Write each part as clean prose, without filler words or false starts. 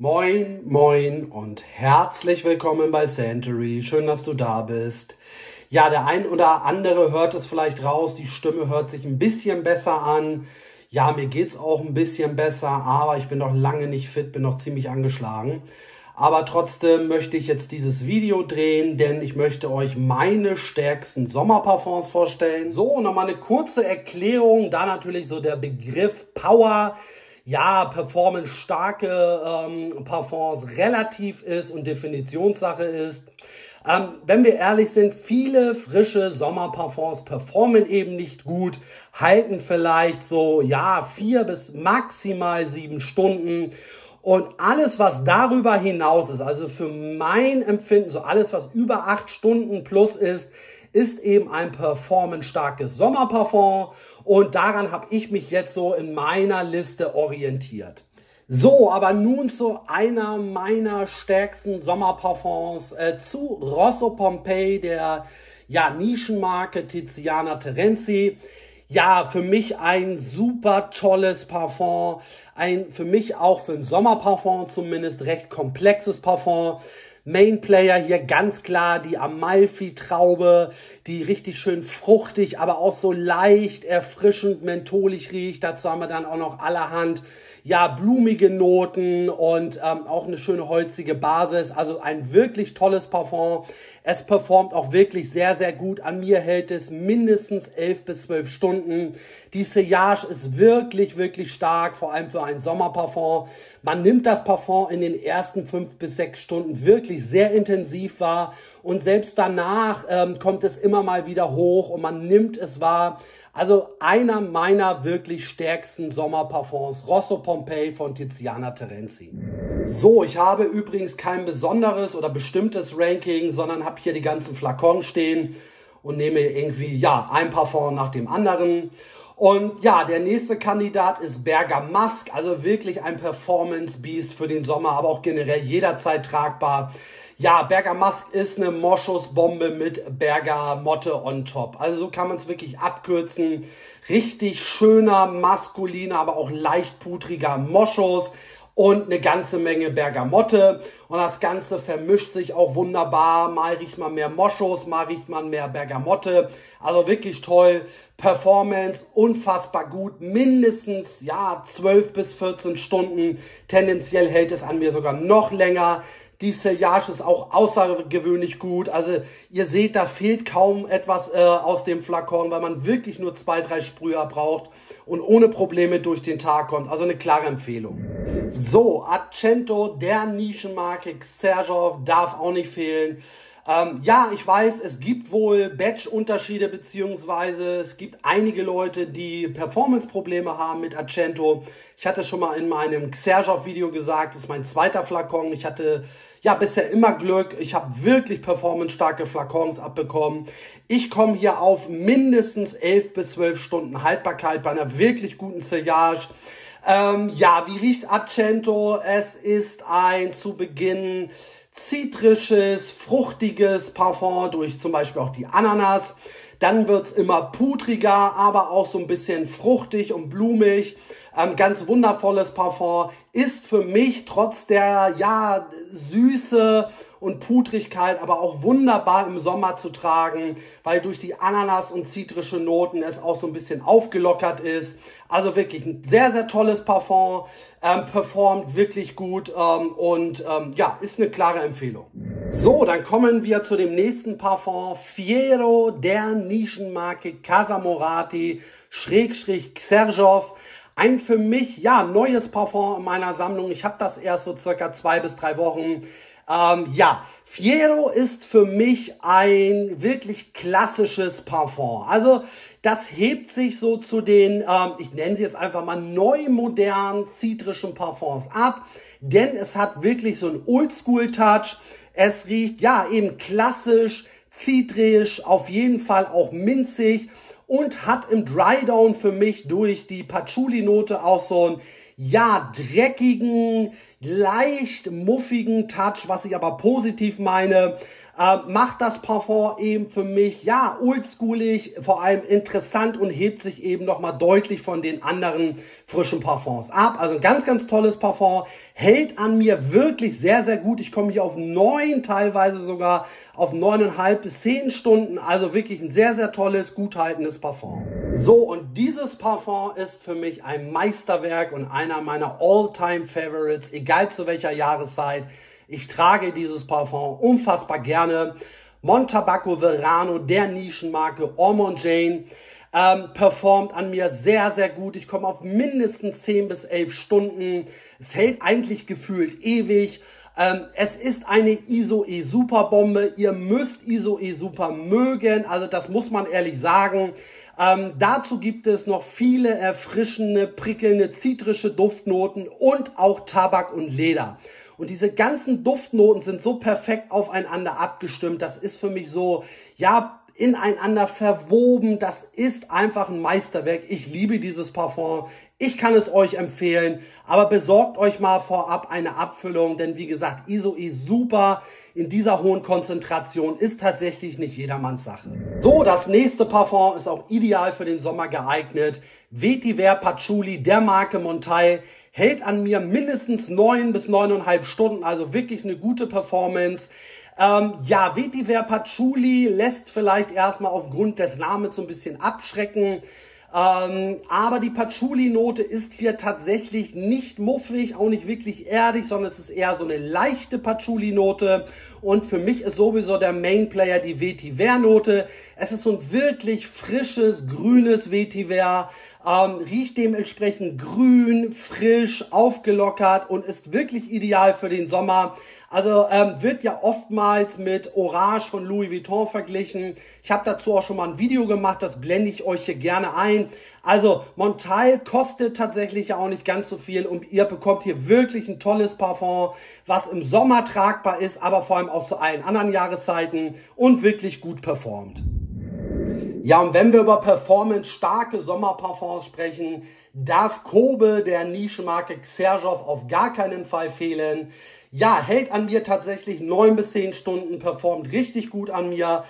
Moin, moin und herzlich willkommen bei Santory. Schön, dass du da bist. Ja, der ein oder andere hört es vielleicht raus, die Stimme hört sich ein bisschen besser an. Ja, mir geht's auch ein bisschen besser, aber ich bin noch lange nicht fit, bin noch ziemlich angeschlagen. Aber trotzdem möchte ich jetzt dieses Video drehen, denn ich möchte euch meine stärksten Sommerparfums vorstellen. So, nochmal eine kurze Erklärung, da natürlich so der Begriff Power, ja, performance-starke Parfums relativ ist und Definitionssache ist. Wenn wir ehrlich sind, viele frische Sommerparfums performen eben nicht gut, halten vielleicht so, ja, 4 bis maximal 7 Stunden. Und alles, was darüber hinaus ist, also für mein Empfinden, so alles, was über 8 Stunden plus ist eben ein performance-starkes Sommerparfum. Und daran habe ich mich jetzt so in meiner Liste orientiert. So, aber nun zu einer meiner stärksten Sommerparfums, zu Rosso Pompeii, der Nischenmarke Tiziana Terenzi. Ja, für mich ein super tolles Parfum, für mich auch für ein Sommerparfum zumindest recht komplexes Parfum. Main Player hier ganz klar die Amalfi-Traube, die richtig schön fruchtig, aber auch so leicht erfrischend mentholig riecht. Dazu haben wir dann auch noch allerhand blumige Noten und auch eine schöne holzige Basis. Also ein wirklich tolles Parfum. Es performt auch wirklich sehr, sehr gut. An mir hält es mindestens 11 bis 12 Stunden. Die Sillage ist wirklich, wirklich stark, vor allem für ein Sommerparfum. Man nimmt das Parfum in den ersten 5 bis 6 Stunden wirklich sehr intensiv wahr und selbst danach kommt es immer mal wieder hoch und man nimmt es wahr. Also einer meiner wirklich stärksten Sommerparfums, Rosso Pompeii von Tiziana Terenzi. So, ich habe übrigens kein besonderes oder bestimmtes Ranking, sondern habe hier die ganzen Flakons stehen und nehme irgendwie ein Parfum nach dem anderen. Und ja, der nächste Kandidat ist Bergamasque, also wirklich ein Performance-Beast für den Sommer, aber auch generell jederzeit tragbar. Ja, Bergamasque ist eine Moschusbombe mit Bergamotte on top. Also so kann man es wirklich abkürzen. Richtig schöner, maskuliner, aber auch leicht pudriger Moschus und eine ganze Menge Bergamotte. Und das Ganze vermischt sich auch wunderbar. Mal riecht man mehr Moschus, mal riecht man mehr Bergamotte. Also wirklich toll. Performance unfassbar gut. Mindestens 12 bis 14 Stunden. Tendenziell hält es an mir sogar noch länger. Die Sillage ist auch außergewöhnlich gut. Also ihr seht, da fehlt kaum etwas aus dem Flakon, weil man wirklich nur 2, 3 Sprüher braucht und ohne Probleme durch den Tag kommt. Also eine klare Empfehlung. So, Accento, der Nischenmarke Xerjoff, darf auch nicht fehlen. Ich weiß, es gibt wohl Batch-Unterschiede, beziehungsweise es gibt einige Leute, die Performance-Probleme haben mit Accento. Ich hatte schon mal in meinem Xerjoff-Video gesagt, das ist mein zweiter Flakon. Ich hatte bisher immer Glück. Ich habe wirklich performance-starke Flakons abbekommen. Ich komme hier auf mindestens 11 bis 12 Stunden Haltbarkeit bei einer wirklich guten Sillage. Wie riecht Accento? Es ist ein zu Beginn zitrisches, fruchtiges Parfum durch zum Beispiel auch die Ananas. Dann wird's immer pudriger, aber auch so ein bisschen fruchtig und blumig. Ganz wundervolles Parfum. Ist für mich trotz der Süße und Pudrigkeit aber auch wunderbar im Sommer zu tragen, weil durch die Ananas und zitrische Noten es auch so ein bisschen aufgelockert ist. Also wirklich ein sehr, sehr tolles Parfum, performt wirklich gut ist eine klare Empfehlung. So, dann kommen wir zu dem nächsten Parfum, Fiero der Nischenmarke Casamorati / Xerjoff. Ein für mich neues Parfum in meiner Sammlung. Ich habe das erst so circa 2 bis 3 Wochen. Fiero ist für mich ein wirklich klassisches Parfum. Also das hebt sich so zu den, ich nenne sie jetzt einfach mal neu modernen zitrischen Parfums ab, denn es hat wirklich so einen Oldschool-Touch. Es riecht eben klassisch, zitrisch, auf jeden Fall auch minzig und hat im Drydown für mich durch die Patchouli-Note auch so einen dreckigen, leicht muffigen Touch, was ich aber positiv meine. macht das Parfum eben für mich, ja, oldschoolig, vor allem interessant und hebt sich eben nochmal deutlich von den anderen frischen Parfums ab. Also ein ganz, ganz tolles Parfum, hält an mir wirklich sehr, sehr gut. Ich komme hier auf 9, teilweise sogar auf 9,5 bis 10 Stunden. Also wirklich ein sehr, sehr tolles, gut haltendes Parfum. So, und dieses Parfum ist für mich ein Meisterwerk und einer meiner All-Time-Favorites, egal zu welcher Jahreszeit. Ich trage dieses Parfum unfassbar gerne. Montabacco Verano, der Nischenmarke Ormond Jane, performt an mir sehr, sehr gut. Ich komme auf mindestens 10 bis 11 Stunden. Es hält eigentlich gefühlt ewig. Es ist eine Iso-E Superbombe. Ihr müsst Iso-E Super mögen. Also das muss man ehrlich sagen. Dazu gibt es noch viele erfrischende, prickelnde, zitrische Duftnoten und auch Tabak und Leder. Und diese ganzen Duftnoten sind so perfekt aufeinander abgestimmt. Das ist für mich so, ja, ineinander verwoben. Das ist einfach ein Meisterwerk. Ich liebe dieses Parfum. Ich kann es euch empfehlen. Aber besorgt euch mal vorab eine Abfüllung. Denn wie gesagt, Iso-E Super in dieser hohen Konzentration ist tatsächlich nicht jedermanns Sache. So, das nächste Parfum ist auch ideal für den Sommer geeignet. Vetiver Patchouli der Marke Monteil. Hält an mir mindestens 9 bis 9,5 Stunden, also wirklich eine gute Performance. Ja, Vetiver Patchouli lässt vielleicht erstmal aufgrund des Namens so ein bisschen abschrecken. Aber die Patchouli-Note ist hier tatsächlich nicht muffig, auch nicht wirklich erdig, sondern es ist eher so eine leichte Patchouli-Note. Und für mich ist sowieso der Main-Player die Vetiver-Note. Es ist so ein wirklich frisches, grünes Vetiver. Riecht dementsprechend grün, frisch, aufgelockert und ist wirklich ideal für den Sommer. Also wird ja oftmals mit Orange von Louis Vuitton verglichen. Ich habe dazu auch schon mal ein Video gemacht, das blende ich euch hier gerne ein. Also Monteil kostet tatsächlich ja auch nicht ganz so viel und ihr bekommt hier wirklich ein tolles Parfum, was im Sommer tragbar ist, aber vor allem auch zu allen anderen Jahreszeiten und wirklich gut performt. Ja, und wenn wir über performance-starke Sommerparfums sprechen, darf Kobe der Nischenmarke Xerjoff auf gar keinen Fall fehlen. Ja, hält an mir tatsächlich 9 bis 10 Stunden, performt richtig gut an mir.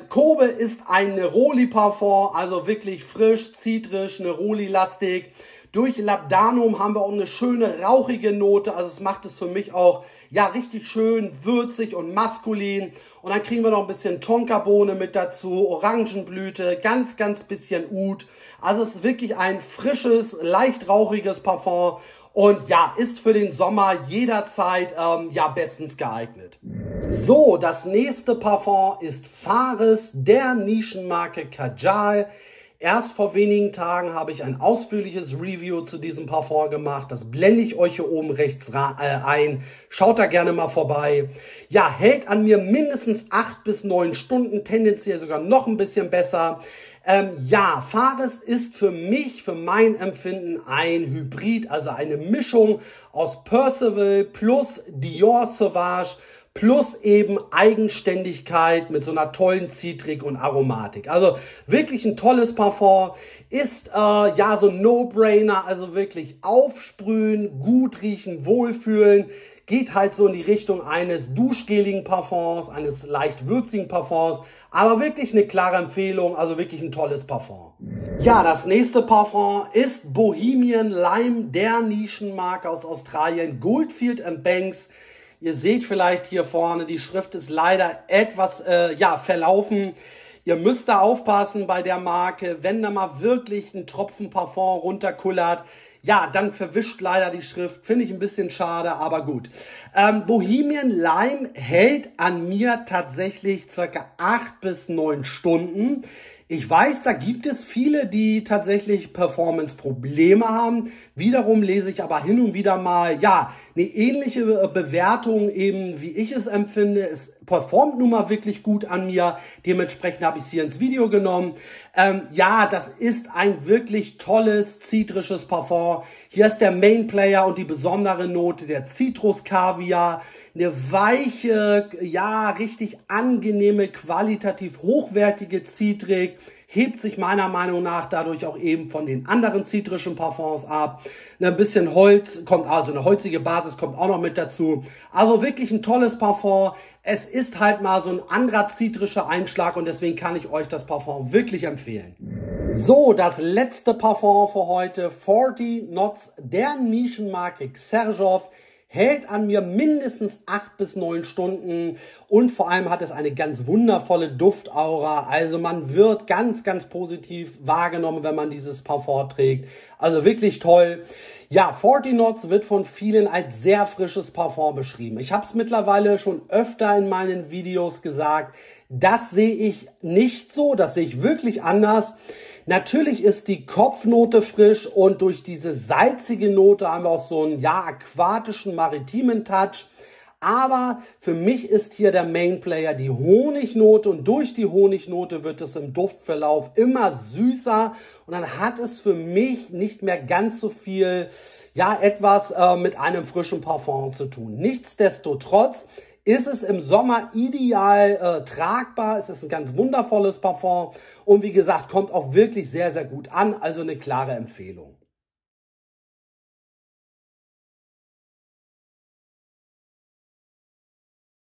Kobe ist ein Neroli-Parfum, also wirklich frisch, zitrisch, Neroli-lastig. Durch Labdanum haben wir auch eine schöne rauchige Note, also es macht es für mich auch ja richtig schön würzig und maskulin. Und dann kriegen wir noch ein bisschen Tonkabohne mit dazu, Orangenblüte, ganz, ganz bisschen Oud. Also es ist wirklich ein frisches, leicht rauchiges Parfum und ja, ist für den Sommer jederzeit ja bestens geeignet. So, das nächste Parfum ist Fares der Nischenmarke Kajal. Erst vor wenigen Tagen habe ich ein ausführliches Review zu diesem Parfum gemacht. Das blende ich euch hier oben rechts ein. Schaut da gerne mal vorbei. Ja, hält an mir mindestens 8 bis 9 Stunden, tendenziell sogar noch ein bisschen besser. Ja, Fares ist für mich, für mein Empfinden ein Hybrid, also eine Mischung aus Percival plus Dior Sauvage plus eben Eigenständigkeit mit so einer tollen Zitrik und Aromatik. Also wirklich ein tolles Parfum. Ist ja so ein No-Brainer, also wirklich aufsprühen, gut riechen, wohlfühlen. Geht halt so in die Richtung eines duschgeligen Parfums, eines leicht würzigen Parfums. Aber wirklich eine klare Empfehlung, also wirklich ein tolles Parfum. Ja, das nächste Parfum ist Bohemian Lime der Nischenmarke aus Australien, Goldfield Banks. Ihr seht vielleicht hier vorne, die Schrift ist leider etwas ja, verlaufen. Ihr müsst da aufpassen bei der Marke, wenn da mal wirklich ein Tropfen Parfum runterkullert. Ja, dann verwischt leider die Schrift. Finde ich ein bisschen schade, aber gut. Bohemian Lime hält an mir tatsächlich circa 8 bis 9 Stunden. Ich weiß, da gibt es viele, die tatsächlich Performance-Probleme haben. Wiederum lese ich aber hin und wieder mal, ja, eine ähnliche Bewertung eben, wie ich es empfinde. Es performt nun mal wirklich gut an mir. Dementsprechend habe ich es hier ins Video genommen. Ja, das ist ein wirklich tolles, zitrisches Parfum. Hier ist der Main Player und die besondere Note der Zitrus-Kaviar. Eine weiche, ja, richtig angenehme, qualitativ hochwertige Zitrik. Hebt sich meiner Meinung nach dadurch auch eben von den anderen zitrischen Parfums ab. Ein bisschen Holz kommt, also eine holzige Basis kommt auch noch mit dazu. Also wirklich ein tolles Parfum. Es ist halt mal so ein anderer zitrischer Einschlag und deswegen kann ich euch das Parfum wirklich empfehlen. So, das letzte Parfum für heute, 40 Knots der Nischenmarke Xerjoff. Hält an mir mindestens 8 bis 9 Stunden und vor allem hat es eine ganz wundervolle Duftaura. Also man wird ganz, ganz positiv wahrgenommen, wenn man dieses Parfum trägt. Also wirklich toll. Ja, 40 Knots wird von vielen als sehr frisches Parfum beschrieben. Ich habe es mittlerweile schon öfter in meinen Videos gesagt. Das sehe ich nicht so, das sehe ich wirklich anders. Natürlich ist die Kopfnote frisch und durch diese salzige Note haben wir auch so einen, ja, aquatischen, maritimen Touch. Aber für mich ist hier der Mainplayer die Honignote und durch die Honignote wird es im Duftverlauf immer süßer und dann hat es für mich nicht mehr ganz so viel, ja, etwas mit einem frischen Parfum zu tun. Nichtsdestotrotz ist es im Sommer ideal tragbar. Es ist ein ganz wundervolles Parfum und wie gesagt, kommt auch wirklich sehr, sehr gut an. Also eine klare Empfehlung.